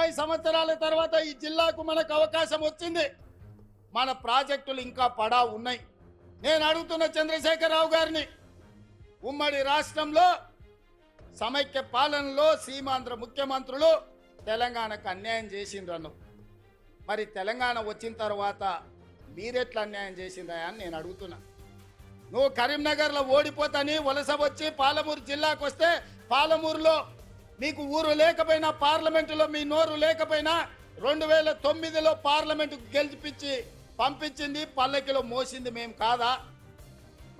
70 సంవత్సరాల తర్వాత ఈ జిల్లాకు మనకు అవకాశం వచ్చింది. మన ప్రాజెక్టులు ఇంకా పడా ఉన్నాయి. నేను అడుగుతున్న చంద్రశేఖరరావు గారిని, ఉమ్మడి రాష్ట్రంలో సమైక్య పాలనలో సీమాంధ్ర ముఖ్యమంత్రులు తెలంగాణకు అన్యాయం చేసిండ్రను. మరి తెలంగాణ వచ్చిన తర్వాత మీరెట్లా అన్యాయం చేసిండ్రా అని నేను అడుగుతున్నా. నువ్వు కరీంనగర్లో ఓడిపోతాని వలస వచ్చి పాలమూరు జిల్లాకు వస్తే, పాలమూరులో మీకు ఊరు లేకపోయినా, పార్లమెంటులో మీ నోరు లేకపోయినా 2009లో పార్లమెంటుకు గెలిపించి పంపించింది, పల్లకిలో మోసింది మేము కాదా?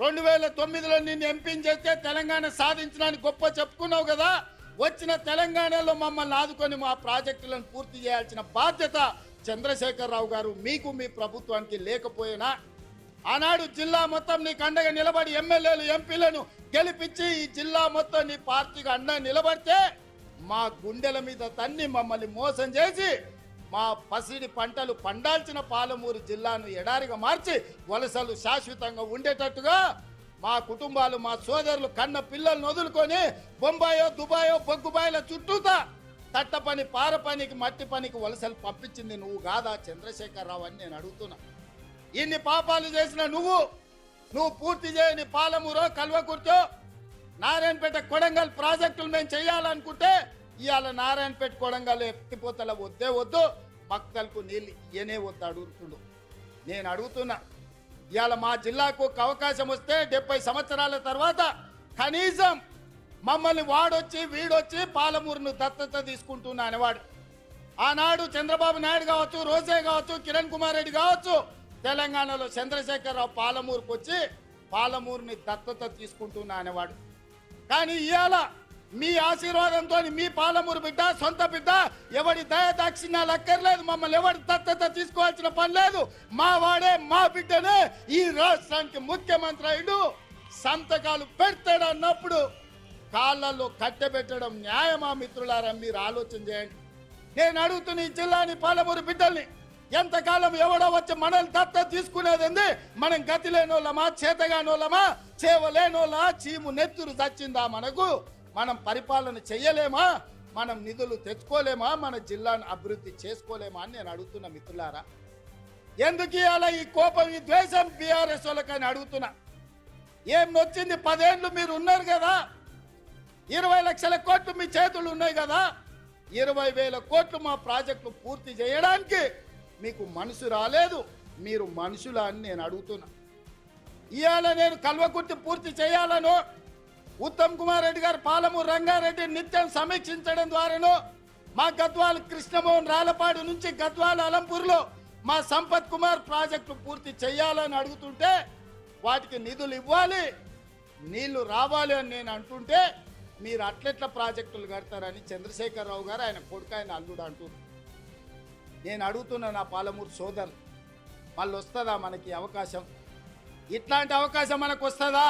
2009లో నిన్ను ఎంపీని చేస్తే తెలంగాణ సాధించడానికి గొప్ప చెప్పుకున్నావు కదా. వచ్చిన తెలంగాణలో మమ్మల్ని ఆదుకొని మా ప్రాజెక్టులను పూర్తి చేయాల్సిన బాధ్యత చంద్రశేఖరరావు గారు మీకు మీ ప్రభుత్వానికి లేకపోయినా, ఆనాడు జిల్లా మొత్తం నీకు అండగా నిలబడి ఎమ్మెల్యేలు ఎంపీలను గెలిపించి ఈ జిల్లా మొత్తం నీ పార్టీకి అండగా నిలబడితే మా గుండెల మీద తన్ని మమ్మల్ని మోసం చేసి మా పసిడి పంటలు పండాల్సిన పాలమూరు జిల్లాను ఎడారిగా మార్చి వలసలు శాశ్వతంగా ఉండేటట్టుగా మా కుటుంబాలు, మా సోదరులు కన్న పిల్లలను వదులుకొని బొంబాయో దుబాయో బొగ్గుబాయిల చుట్టూతా తట్ట పని, పార పనికి, మట్టి పనికి వలసలు పంపించింది నువ్వు కాదా చంద్రశేఖరరావు అని నేను అడుగుతున్నా. ఇన్ని పాపాలు చేసిన నువ్వు పూర్తి చేయని పాలమూరో, కల్వకుర్తో, నారాయణపేట, కొడంగల్ ప్రాజెక్టులు మేము చేయాలనుకుంటే ఇవాళ నారాయణపేట, కొడంగల్ ఎత్తిపోతల వద్దే వద్దు, మక్కలకు నీళ్ళు ఇయనే వద్దు అడుగుతుండు. నేను అడుగుతున్నా, ఇవాళ మా జిల్లాకు ఒక అవకాశం వస్తే 70 సంవత్సరాల తర్వాత కనీసం మమ్మల్ని వాడొచ్చి వీడొచ్చి పాలమూరును దత్తత తీసుకుంటున్నా అనేవాడు. ఆనాడు చంద్రబాబు నాయుడు కావచ్చు, రోజే కావచ్చు, కిరణ్ కుమార్ రెడ్డి కావచ్చు, తెలంగాణలో చంద్రశేఖరరావు పాలమూరుకు వచ్చి పాలమూరుని దత్తత తీసుకుంటున్నా అనేవాడు. కానీ ఇవాళ మీ ఆశీర్వాదంతో మీ పాలమూరు బిడ్డ, సొంత బిడ్డ, ఎవడి దయాదాక్షిణ్యాలు అక్కర్లేదు, మమ్మల్ని ఎవరి దత్తత తీసుకోవాల్సిన పని లేదు, మా వాడే మా బిడ్డనే ఈ రాష్ట్రానికి ముఖ్యమంత్రి అయ్యుడు, సంతకాలు పెడతాడు అన్నప్పుడు కాళ్ళల్లో కట్టెబెట్టడం న్యాయమా మిత్రులారా? మీరు ఆలోచన చేయండి. నేను అడుగుతున్న ఈ జిల్లాని, పాలమూరు బిడ్డల్ని, ఎంతకాలం ఎవడో వచ్చి మనల్ని దత్తత తీసుకునేది? మనం గతి లేనోళ్ళమా, చేతగానోళ్ళమా, చేవలేనోళ్ళా? చీము నెత్తురు చచ్చిందా మనకు? మనం పరిపాలన చెయ్యలేమా? మనం నిధులు తెచ్చుకోలేమా? మన జిల్లాను అభివృద్ధి చేసుకోలేమా అని నేను అడుగుతున్నా మిత్రులారా. ఎందుకు ఇవాళ ఈ కోపం, ఈ ద్వేషం బీఆర్ఎస్ వాళ్ళకని అడుగుతున్నా. ఏం నొచ్చింది? 10 ఏళ్ళు మీరు ఉన్నారు కదా, 20 లక్షల కోట్లు మీ చేతులు ఉన్నాయి కదా, 20,000 కోట్లు మా ప్రాజెక్టులు పూర్తి చేయడానికి మీకు మనసు రాలేదు. మీరు మనుషులా అని నేను అడుగుతున్నా. ఇవాళ నేను కల్వకుర్తి పూర్తి చేయాలను ఉత్తమ్ కుమార్ రెడ్డి గారు పాలమూరు రంగారెడ్డి నిత్యం సమీక్షించడం ద్వారాను, మా గద్వాల కృష్ణమోహన్ రాలపాడు నుంచి గద్వాల అలంపూర్లో మా సంపత్ కుమార్ ప్రాజెక్టు పూర్తి చేయాలని అడుగుతుంటే వాటికి నిధులు ఇవ్వాలి, నీళ్లు రావాలి అని నేను అంటుంటే మీరు అట్లెట్ల ప్రాజెక్టులు కడతారని చంద్రశేఖరరావు గారు, ఆయన కొడుకు, ఆయన అల్లుడు అంటున్నారు. నేను అడుగుతున్నా నా పాలమూరు సోదరులు, మళ్ళీ వస్తుందా మనకి అవకాశం? ఇట్లాంటి అవకాశం మనకు వస్తుందా?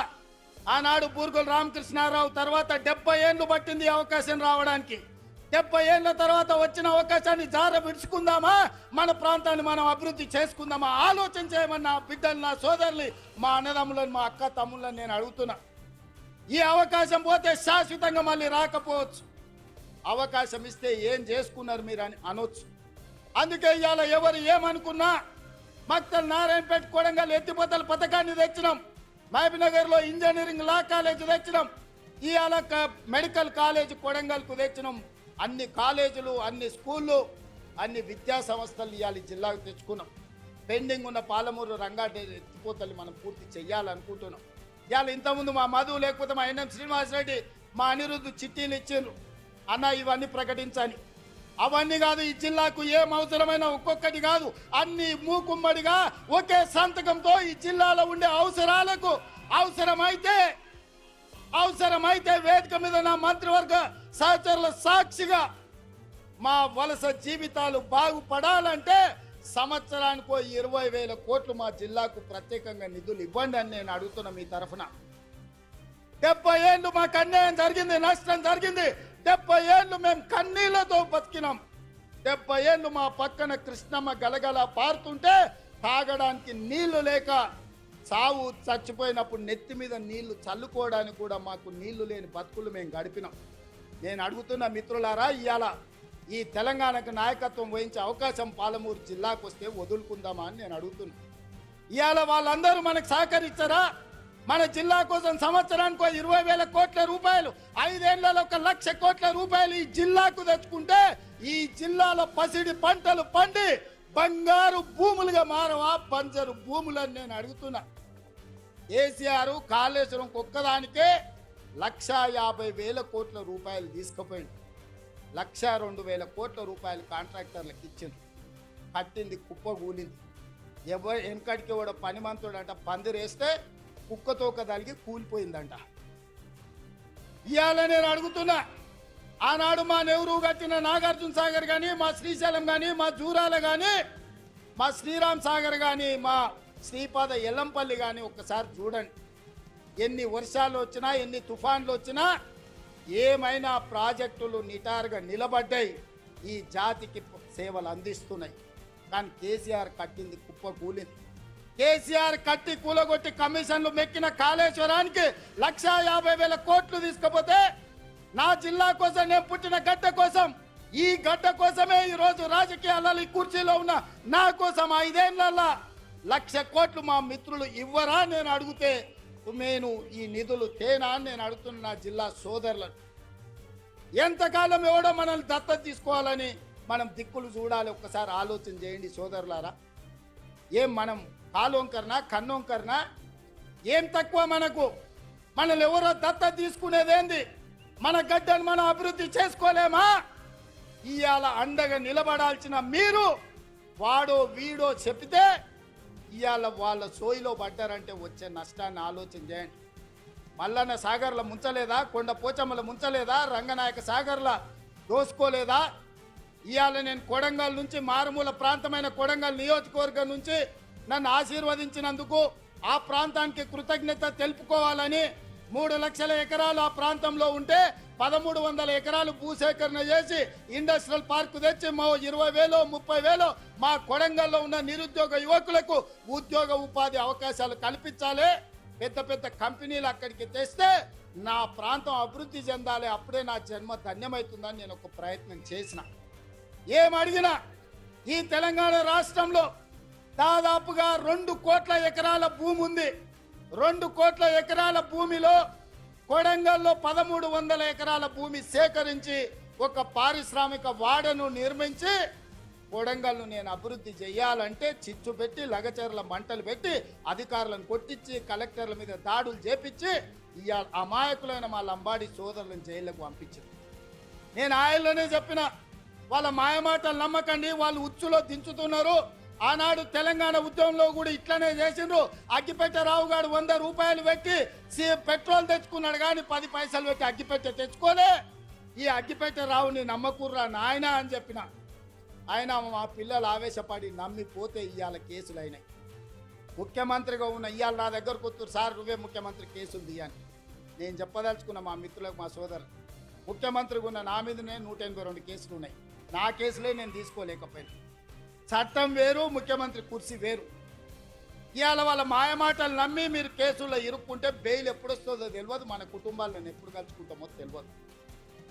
ఆనాడు బూర్గుల రామకృష్ణారావు తర్వాత 70 ఏళ్ళు పట్టింది అవకాశం రావడానికి. 70 ఏళ్ళ తర్వాత వచ్చిన అవకాశాన్ని జార విడుచుకుందామా? మన ప్రాంతాన్ని మనం అభివృద్ధి చేసుకుందామా? ఆలోచన చేయమని నా బిడ్డలు, నా సోదరులు, మా అన్నదమ్ములను, మా అక్క తమ్ముళ్ళని నేను అడుగుతున్నా. ఈ అవకాశం పోతే శాశ్వతంగా మళ్ళీ రాకపోవచ్చు. అవకాశం ఇస్తే ఏం చేసుకున్నారు మీరు అని అనొచ్చు. అందుకే ఇవాళ ఎవరు ఏమనుకున్నా మక్తల్, నారాయణపేట, కొడంగల్ ఎత్తిపోతల పథకాన్ని తెచ్చినాం, మహబూబ్నగర్లో ఇంజనీరింగ్ లా కాలేజ్ తెచ్చినాం, ఇవాళ మెడికల్ కాలేజ్ కొడంగల్కు తెచ్చినాం. అన్ని కాలేజీలు, అన్ని స్కూళ్ళు, అన్ని విద్యా సంస్థలు ఇవాళ జిల్లాకు తెచ్చుకున్నాం. పెండింగ్ ఉన్న పాలమూరు రంగారెడ్డి ఎత్తిపోతలు మనం పూర్తి చేయాలనుకుంటున్నాం. ఇవాళ ఇంతకుముందు మా మధు, లేకపోతే మా ఎన్ఎం శ్రీనివాసరెడ్డి, మా అనిరుద్ధు చిట్టీలు ఇచ్చిండ్రు, అన్న ఇవన్నీ ప్రకటించని. అవన్నీ కాదు, ఈ జిల్లాకు ఏం అవసరమైన ఒక్కొక్కటి కాదు, అన్ని మూకుమ్మడిగా ఒకే సంతకంతో ఈ జిల్లాలో ఉండే అవసరాలకు అవసరమైతే వేదిక మీద నా మంత్రివర్గ సహచరుల సాక్షిగా మా వలస జీవితాలు బాగుపడాలంటే సంవత్సరానికో 20,000 కోట్లు మా జిల్లాకు ప్రత్యేకంగా నిధులు ఇవ్వండి అని నేను అడుగుతున్నా మీ తరఫున. 70 ఏళ్ళు మాకు అన్యాయం జరిగింది, నష్టం జరిగింది. 70 ఏళ్ళు మేము కన్నీళ్లతో బతికినాం. 70 ఏళ్ళు మా పక్కన కృష్ణమ్మ గలగల పారుతుంటే తాగడానికి నీళ్లు లేక చావు చచ్చిపోయినప్పుడు నెత్తి మీద నీళ్లు చల్లుకోవడానికి కూడా మాకు నీళ్లు లేని బతుకులు మేము గడిపినాం. నేను అడుగుతున్న మిత్రులారా, ఇవాళ ఈ తెలంగాణకు నాయకత్వం వహించే అవకాశం పాలమూరు జిల్లాకు వస్తే వదులుకుందామా అని నేను అడుగుతున్నా. ఇవాళ వాళ్ళందరూ మనకు సహకరించారా? మన జిల్లా కోసం సంవత్సరానికి 20,000 కోట్ల రూపాయలు, 5 ఏళ్లలో 1,00,000 కోట్ల రూపాయలు ఈ జిల్లాకు తెచ్చుకుంటే ఈ జిల్లాలో పసిడి పంటలు పండి బంగారు భూములుగా మారవా బంజరు భూములని నేను అడుగుతున్నా. కేసీఆర్ కాళేశ్వరం ఒక్కదానికే 1,50,000 కోట్ల రూపాయలు తీసుకుపోయింది. 1,02,000 కోట్ల రూపాయలు కాంట్రాక్టర్లకు ఇచ్చింది. కట్టింది కుప్ప కూలింది. ఎవరు వెనకడికి కూడా పనిమంతుడంట పందిరేస్తే కుక్కతోక తలిగి కూలిపోయిందంట. ఇవాళ నేను అడుగుతున్నా, ఆనాడు మా నెహ్రూ కట్టిన నాగార్జున సాగర్ కానీ, మా శ్రీశైలం కానీ, మా జూరాల కానీ, మా శ్రీరామ్ సాగర్ కానీ, మా శ్రీపాద ఎల్లంపల్లి కానీ ఒక్కసారి చూడండి. ఎన్ని వర్షాలు వచ్చినా, ఎన్ని తుఫాన్లు వచ్చినా ఏమైనా ప్రాజెక్టులు నిటారుగా నిలబడ్డాయి, ఈ జాతికి సేవలు అందిస్తున్నాయి. కానీ కేసీఆర్ కట్టింది కుప్ప కూలింది. కేసీఆర్ కట్టి కూలగొట్టి కమిషన్లు మెక్కిన కాళేశ్వరానికి 1,50,000 కోట్లు తీసుకపోతే నా జిల్లా కోసం, నేను పుట్టిన గడ్డ కోసం, ఈ గడ్డ కోసమే ఈరోజు రాజకీయాలలో ఈ కుర్చీలో ఉన్న నా కోసం 5 ఏళ్లలో 1,00,000 కోట్లు మా మిత్రులు ఇవ్వరా నేను అడిగితే నేను ఈ నిధులు తేనా అని నేను అడుగుతున్న నా జిల్లా సోదరులను. ఎంతకాలం ఎవడో మనల్ని దత్తత తీసుకోవాలని మనం దిక్కులు చూడాలి. ఒక్కసారి ఆలోచన చేయండి సోదరులారా. ఏం మనం కాలోంకరనా కన్నోంకరనా? ఏం తక్కువ మనకు? మనల్ని ఎవరో దత్తత తీసుకునేదేంది? మన గడ్డను మనం అభివృద్ధి చేసుకోలేమా? ఇవాళ అండగా నిలబడాల్సిన మీరు వాడో వీడో చెప్తే ఇవాళ వాళ్ళ సోయిలో పడ్డారంటే వచ్చే నష్టాన్ని ఆలోచన చేయండి. మల్లన్న సాగర్ల ముంచలేదా? కొండ పోచమ్మల ముంచలేదా? రంగనాయక సాగర్ల దోసుకోలేదా? ఇవాళ నేను కొడంగల్ నుంచి, మారుమూల ప్రాంతమైన కొడంగల్ నియోజకవర్గం నుంచి నన్ను ఆశీర్వదించినందుకు ఆ ప్రాంతానికి కృతజ్ఞత తెలుపుకోవాలని 3 లక్షల ఎకరాలు ఆ ప్రాంతంలో ఉంటే 1,300 ఎకరాలు భూసేకరణ చేసి ఇండస్ట్రియల్ పార్కు తెచ్చి 20,000 30,000 మా కొడంగల్లో ఉన్న నిరుద్యోగ యువకులకు ఉద్యోగ ఉపాధి అవకాశాలు కల్పించాలి. పెద్ద పెద్ద కంపెనీలు అక్కడికి తెస్తే నా ప్రాంతం అభివృద్ధి చెందాలి. అప్పుడే నా జన్మ ధన్యమవుతుందని నేను ఒక ప్రయత్నం చేసిన. ఏమడిగినా ఈ తెలంగాణ రాష్ట్రంలో దాదాపుగా 2 కోట్ల ఎకరాల భూమి ఉంది. 2 కోట్ల ఎకరాల భూమిలో కొడంగల్లో 1,300 ఎకరాల భూమి సేకరించి ఒక పారిశ్రామిక వాడను నిర్మించి కొడంగల్ను నేను అభివృద్ధి చేయాలంటే చిచ్చు పెట్టి, లగచర్ల మంటలు పెట్టి, అధికారులను కొట్టించి, కలెక్టర్ల మీద దాడులు చేపించి ఇవాళ అమాయకులైన మా లంబాడి సోదరులను జైళ్లకు పంపించింది. నేను ఆయనలోనే చెప్పిన, వాళ్ళ మాయమాటలు నమ్మకండి, వాళ్ళు ఉచ్చులో దించుతున్నారు. ఆనాడు తెలంగాణ ఉద్యమంలో కూడా ఇట్లనే చేసిండ్రు. అగ్గిపెట్టె రావు గారు 100 రూపాయలు పెట్టి పెట్రోల్ తెచ్చుకున్నాడు, కానీ 10 పైసలు పెట్టి అగ్గిపెట్టె తెచ్చుకోలే. ఈ అగ్గిపెట్టె రావుని నమ్మకుర్రా నాయన అని చెప్పిన. ఆయన మా పిల్లలు ఆవేశపడి నమ్మిపోతే ఇవాళ కేసులు అయినాయి. ముఖ్యమంత్రిగా ఉన్న ఇవాళ నా దగ్గరకు వస్తారు, సార్ నువ్వే ముఖ్యమంత్రి కేసులు తీయని. నేను చెప్పదలుచుకున్న మా మిత్రులకు, మా సోదరు, ముఖ్యమంత్రిగా ఉన్న నా మీదనే 182 కేసులు ఉన్నాయి. నా కేసులే నేను తీసుకోలేకపోయాను. చట్టం వేరు, ముఖ్యమంత్రి కుర్చీ వేరు. ఇవాళ వాళ్ళ మాయమాటలు నమ్మి మీరు కేసుల్లో ఇరుక్కుంటే బెయిల్ ఎప్పుడు వస్తుందో తెలియదు, మన కుటుంబాలను ఎప్పుడు కలుసుకుంటామో తెలియదు.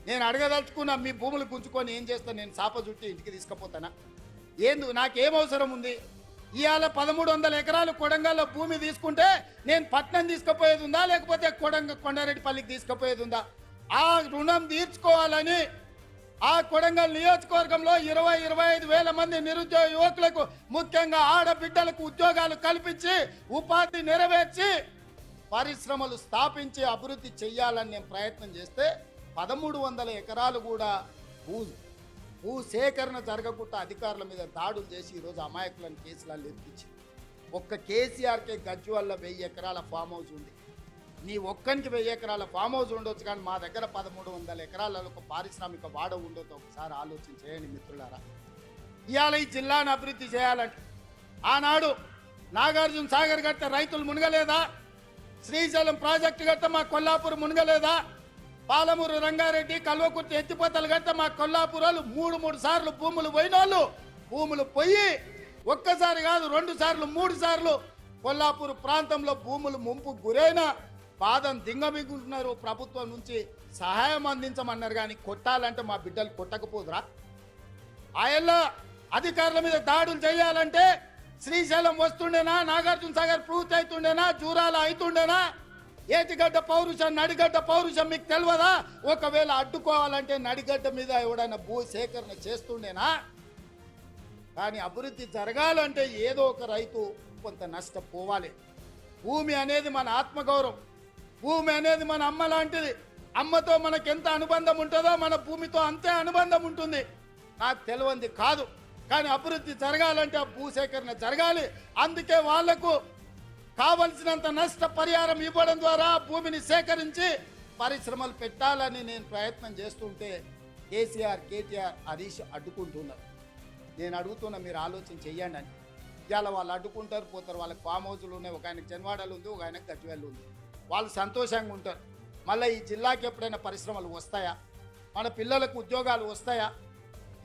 నేను అడగదలుచుకున్నా, మీ భూములు గుంజుకొని ఏం చేస్తాను? నేను చాప చుట్టి ఇంటికి తీసుకుపోతానా? నాకేం అవసరం ఉంది? ఇవాళ 1,300 ఎకరాలు కొడంగల్లో భూమి తీసుకుంటే నేను పట్నం తీసుకుపోయేది ఉందా, లేకపోతే కొండారెడ్డిపల్లికి తీసుకుపోయేది ఉందా? ఆ రుణం తీర్చుకోవాలని ఆ కొడంగల్ నియోజకవర్గంలో 20-25 వేల మంది నిరుద్యోగ యువకులకు, ముఖ్యంగా ఆడబిడ్డలకు ఉద్యోగాలు కల్పించి ఉపాధి నెరవేర్చి పరిశ్రమలు స్థాపించి అభివృద్ధి చేయాలని నేను ప్రయత్నం చేస్తే 1,300 ఎకరాలు కూడా భూ సేకరణ జరగకుండా అధికారుల మీద దాడులు చేసి ఈరోజు అమాయకులను కేసులలో ఎత్తించి ఒక్క కేసీఆర్కే గజ్వేల్లో 1000 ఎకరాల ఫామ్ హౌస్ ఉంది. నీ ఒక్కనికి 1000 ఎకరాల ఫామ్ హౌస్ ఉండొచ్చు, కానీ మా దగ్గర 1,300 ఎకరాలలో ఒక పారిశ్రామిక వాడ ఉండొచ్చు. ఒకసారి ఆలోచన చేయండి మిత్రులారా. ఇవాళ ఈ జిల్లాను అభివృద్ధి చేయాలంటే ఆనాడు నాగార్జున సాగర్ కట్ట రైతులు మునగలేదా? శ్రీశైలం ప్రాజెక్టు గట్ట మా కొల్లాపూర్ మునగలేదా? పాలమూరు రంగారెడ్డి, కల్వకుర్తి ఎత్తిపోతలు గట్ట మా కొల్లాపూరాలు 3 సార్లు భూములు పోయినోళ్ళు భూములు పోయి ఒక్కసారి కాదు 2 సార్లు 3 సార్లు కొల్లాపూర్ ప్రాంతంలో భూములు ముంపు గురైన బాధను దింగమిగుంటున్నారు. ప్రభుత్వం నుంచి సహాయం అందించమన్నారు, కానీ కొట్టాలంటే మా బిడ్డలు కొట్టకపోదురా? ఆయల్ల అధికారుల మీద దాడులు చేయాలంటే శ్రీశైలం వస్తుండేనా, నాగార్జున సాగర్ పూర్తి అవుతుండేనా, జూరాల అవుతుండేనా, ఏటిగడ్డ పౌరుషం నడిగడ్డ పౌరుషం మీకు తెలియదా? ఒకవేళ అడ్డుకోవాలంటే నడిగడ్డ మీద ఎవడైనా భూ సేకరణ చేస్తుండేనా? కానీ అభివృద్ధి జరగాలంటే ఏదో ఒక రైతు కొంత నష్టపోవాలి. భూమి అనేది మన ఆత్మగౌరవం, భూమి అనేది మన అమ్మ లాంటిది. అమ్మతో మనకు ఎంత అనుబంధం ఉంటుందో మన భూమితో అంతే అనుబంధం ఉంటుంది. నాకు తెలియంది కాదు, కానీ అభివృద్ధి జరగాలంటే ఆ భూసేకరణ జరగాలి. అందుకే వాళ్లకు కావలసినంత నష్ట పరిహారం ఇవ్వడం ద్వారా భూమిని సేకరించి పరిశ్రమలు పెట్టాలని నేను ప్రయత్నం చేస్తుంటే కేసీఆర్, కేటీఆర్, హరీష్ అడ్డుకుంటున్నారు. నేను అడుగుతున్నా, మీరు ఆలోచన చెయ్యండి అని. ఇవాళ వాళ్ళు అడ్డుకుంటారు, పోతారు. వాళ్ళకి ఫామ్ హౌస్లు ఉన్నాయి, ఒక ఆయనకు జన్వాడలు ఉంది, ఒక ఆయనకు గజ్వేల్ ఉంది. వాళ్ళు సంతోషంగా ఉంటారు. మళ్ళీ ఈ జిల్లాకి ఎప్పుడైనా పరిశ్రమలు వస్తాయా? మన పిల్లలకు ఉద్యోగాలు వస్తాయా?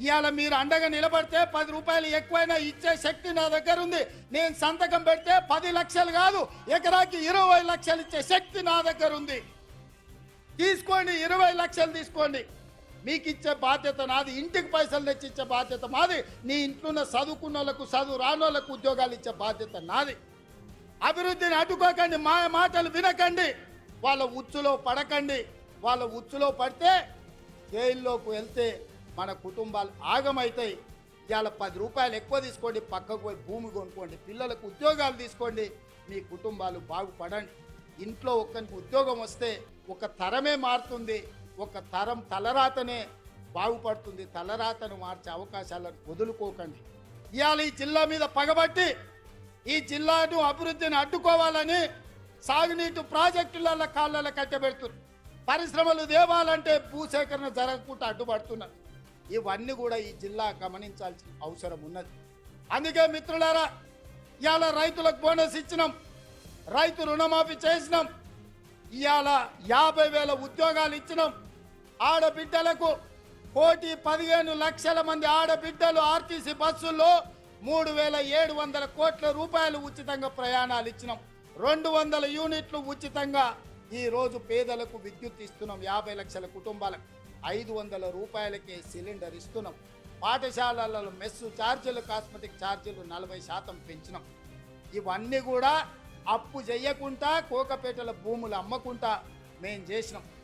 ఇవాళ మీరు అండగా నిలబడితే 10 రూపాయలు ఎక్కువైనా ఇచ్చే శక్తి నా దగ్గర ఉంది. నేను సంతకం పెడితే 10 లక్షలు కాదు, ఎకరాకి 20 లక్షలు ఇచ్చే శక్తి నా దగ్గర ఉంది. తీసుకోండి, 20 లక్షలు తీసుకోండి. మీకు ఇచ్చే బాధ్యత నాది. ఇంటికి పైసలు తెచ్చి ఇచ్చే బాధ్యత మాది. నీ ఇంట్లో ఉన్న చదువుకున్న వాళ్ళకు, చదువు రాని వాళ్ళకు ఉద్యోగాలు ఇచ్చే బాధ్యత నాది. అభివృద్ధిని అడ్డుకోకండి, మా మాటలు వినకండి, వాళ్ళ ఉచ్చులో పడకండి. వాళ్ళ ఉచ్చులో పడితే జైల్లోకి వెళ్తే మన కుటుంబాలు ఆగమవుతాయి. ఇవాళ 10 రూపాయలు ఎక్కువ తీసుకోండి, పక్కకు పోయి భూమి కొనుక్కోండి, పిల్లలకు ఉద్యోగాలు తీసుకోండి, మీ కుటుంబాలు బాగుపడండి. ఇంట్లో ఒక్కరికి ఉద్యోగం వస్తే ఒక తరమే మారుతుంది, ఒక తరం తలరాతనే బాగుపడుతుంది. తలరాతను మార్చే అవకాశాలను వదులుకోకండి. ఇవాళ ఈ జిల్లా మీద పగబట్టి ఈ జిల్లాను అభివృద్ధిని అడ్డుకోవాలని సాగునీటి ప్రాజెక్టుల కాళ్ళ కట్టబెడుతున్నారు. పరిశ్రమలు దేవాలంటే భూసేకరణ జరగకుండా అడ్డుపడుతున్నారు. ఇవన్నీ కూడా ఈ జిల్లా గమనించాల్సిన అవసరం ఉన్నది. అందుకే మిత్రులారా, ఇవాళ రైతులకు బోనస్ ఇచ్చినాం, రైతు రుణమాఫీ చేసినాం, ఇవాళ 50,000 ఉద్యోగాలు ఇచ్చినాం. ఆడబిడ్డలకు 1,15,00,000 మంది ఆడబిడ్డలు ఆర్టీసీ బస్సుల్లో 3,700 కోట్ల రూపాయలు ఉచితంగా ప్రయాణాలు ఇచ్చినాం. 200 యూనిట్లు ఉచితంగా ఈరోజు పేదలకు విద్యుత్ ఇస్తున్నాం. 50 లక్షల కుటుంబాలకు 500 రూపాయలకే సిలిండర్ ఇస్తున్నాం. పాఠశాలలలో మెస్సు ఛార్జీలు, కాస్మెటిక్ ఛార్జీలు 40% పెంచినాం. ఇవన్నీ కూడా అప్పు చేయకుండా, కోకపేటల భూములు అమ్మకుండా మేము చేసినాం.